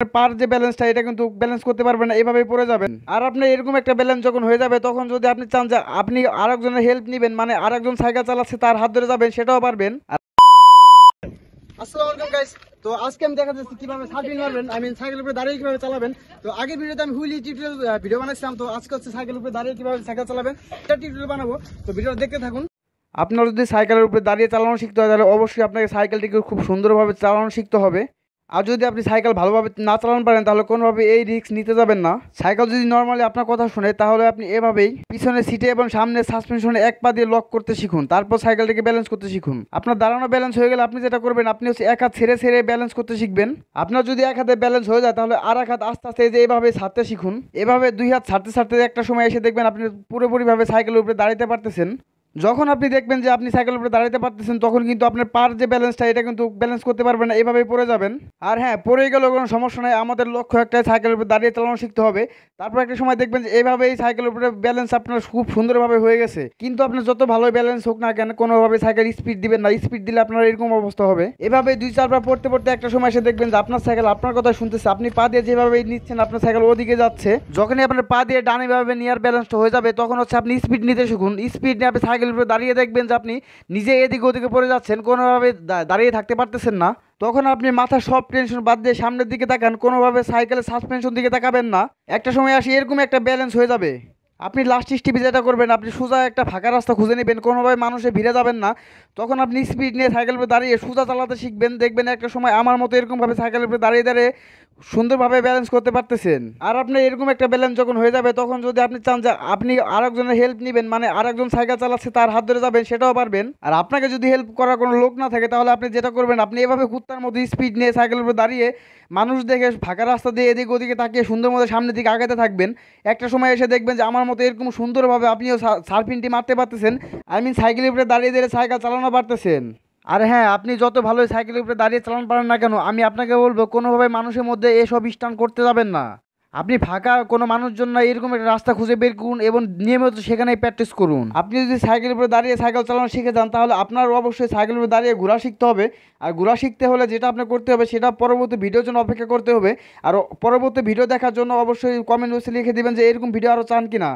পার যে ব্যালেন্সটা এটা কিন্তু ব্যালেন্স করতে পারবেন না, এভাবেই পড়ে যাবেন। আর আপনার এরকম একটা ব্যালেন্স যখন হয়ে যাবে তখন যদি আপনি চান যে আপনি আরেকজনের হেল্প নেবেন, মানে আরেকজন সাইকেল চালাচ্ছে তার হাত ধরে যাবেন, সেটাও পারবেন। আসসালামু আলাইকুম গাইস। তো আজকে আমি দেখা যাচ্ছে কিভাবে সাইকেল মারবেন, সাইকেলের উপরে দাঁড়িয়ে কিভাবে চালাবেন। তো আগের ভিডিওতে আমি হুইলি টিউটোরিয়াল ভিডিও বানাইছিলাম, তো আজকে হচ্ছে সাইকেলের উপরে দাঁড়িয়ে কিভাবে সাইকেল চালাবেন এটা টিউটোরিয়াল বানাবো। তো ভিডিওটা দেখতে থাকুন। আপনার যদি সাইকেলের উপরে দাঁড়িয়ে চালানো শিখতে হয় তাহলে অবশ্যই আপনাকে সাইকেলটিকে খুব সুন্দরভাবে চালানো শিখতে হবে। আর যদি আপনি সাইকেল ভালোভাবে না চালাতে পারেন তাহলে কোনোভাবে এই রিস্ক নিতে যাবেন না। সাইকেল যদি নর্মালি আপনার কথা শুনে তাহলে আপনি এভাবেই পিছনে সিটে এবং সামনে সাসপেনশনে এক পা দিয়ে লক করতে শিখুন, তারপর সাইকেলটিকে ব্যালেন্স করতে শিখুন। আপনার দাঁড়ানো ব্যালেন্স হয়ে গেলে আপনি যেটা করবেন, আপনি হচ্ছে এক হাত ছেড়ে ছেড়ে ব্যালেন্স করতে শিখবেন। আপনার যদি এক হাতে ব্যালেন্স হয়ে যায় তাহলে আর এক হাত আস্তে আস্তে এই যে এইভাবে ছাড়তে শিখুন। এভাবে দুই হাত ছাড়তে ছাড়তে একটা সময় এসে দেখবেন আপনি পুরোপুরিভাবে সাইকেলের উপরে দাঁড়াতে পারতেছেন। যখন আপনি দেখবেন যে আপনি সাইকেলের উপরে দাঁড়াতে পারতেছেন তখন কিন্তু আপনার পার যে ব্যালেন্সটা এটা কিন্তু ব্যালেন্স করতে পারবেন না, এভাবেই পড়ে যাবেন। আর হ্যাঁ, পড়ে গেলেও কোনো সমস্যা নাই, আমাদের লক্ষ্য একটা সাইকেলের উপরে দাঁড়িয়ে চালানো শিখতে হবে। তারপর একটা সময় দেখবেন যে এইভাবেই সাইকেলের উপরে ব্যালেন্স আপনার খুব সুন্দরভাবে হয়ে গেছে। কিন্তু আপনার যত ভালো ব্যালেন্স হোক না কেন, কোনোভাবে সাইকেল স্পিড দিবেন না, স্পিড দিলে আপনার এরকম অবস্থা হবে। এভাবে দুই চারবার পড়তে পড়তে একটা সময় এসে দেখবেন যে আপনার সাইকেল আপনার কথা শুনতেছে, আপনি পা দিয়ে যেভাবে নিচ্ছেন আপনার সাইকেল ওদিকে যাচ্ছে। যখনই আপনার পা দিয়ে ডানে ভাবে নিয়ার ব্যালেন্সটা হয়ে যাবে তখন হচ্ছে আপনি স্পিড নিতে শিখুন। স্পিড নিয়ে আপনি সাইকেলের উপরে দাঁড়িয়ে দেখবেন যে আপনি নিজে এদিকে ওদিকে পড়ে যাচ্ছেন, কোনোভাবে দাঁড়িয়ে থাকতে পারতেছেন না। তখন আপনি মাথার সব টেনশন বাদ দিয়ে সামনের দিকে তাকান, কোনোভাবে সাইকেলের সাসপেনশন দিকে তাকাবেন না। একটা সময় আসি এরকম একটা ব্যালেন্স হয়ে যাবে। আপনি লাস্ট স্টেপে যেটা করবেন, আপনি সোজা একটা ফাঁকা রাস্তা খুঁজে নেবেন, কোনোভাবে মানুষে ভিড়ে যাবেন না। তখন আপনি স্পিড নিয়ে সাইকেলের উপরে দাঁড়িয়ে সোজা চালাতে শিখবেন। দেখবেন একটা সময় আমার মতো এরকমভাবে সাইকেলের উপরে দাঁড়িয়ে দাঁড়িয়ে সুন্দরভাবে ব্যালেন্স করতে পারতেছেন। আর আপনার এরকম একটা ব্যালেন্স যখন হয়ে যাবে তখন যদি আপনি চান যে আপনি আরেকজনের হেল্প নেবেন, মানে আরেকজন সাইকেল চালাচ্ছে তার হাত ধরে যাবেন, সেটাও পারবেন। আর আপনাকে যদি হেল্প করার কোনো লোক না থাকে তাহলে আপনি যেটা করবেন, আপনি এভাবে কুত্তার মতো স্পিড নিয়ে সাইকেলের উপরে দাঁড়িয়ে মানুষ দেখে ফাঁকা রাস্তা দিয়ে এদিকে ওদিকে তাকিয়ে সুন্দর মতো সামনের দিকে আগাতে থাকবেন। একটা সময় এসে দেখবেন যে আমার মতো এরকম সুন্দরভাবে আপনিও সার্ফিনটি মারতে পারতেছেন, সাইকেলের উপরে দাঁড়িয়ে দাঁড়িয়ে সাইকেল চালানো পারতেছেন। আর হ্যাঁ, আপনি যত ভালোই সাইকেলের উপরে দাঁড়িয়ে চালান পারেন না কেন, আমি আপনাকে বলবো কোনোভাবে মানুষের মধ্যে এসব স্টান্ট করতে যাবেন না। আপনি ফাঁকা কোনো মানুষজন না এরকম একটা রাস্তা খুঁজে বের করুন এবং নিয়মিত সেখানেই প্র্যাকটিস করুন। আপনি যদি সাইকেলের উপরে দাঁড়িয়ে সাইকেল চালানো শিখে যান তাহলে আপনার অবশ্যই সাইকেলের উপরে দাঁড়িয়ে ঘোরা শিখতে হবে। আর ঘোরা শিখতে হলে যেটা আপনার করতে হবে সেটা পরবর্তী ভিডিওর জন্য অপেক্ষা করতে হবে। আর পরবর্তী ভিডিও দেখার জন্য অবশ্যই কমেন্ট বক্সে লিখে দিবেন যে এরকম ভিডিও আরও চান কিনা।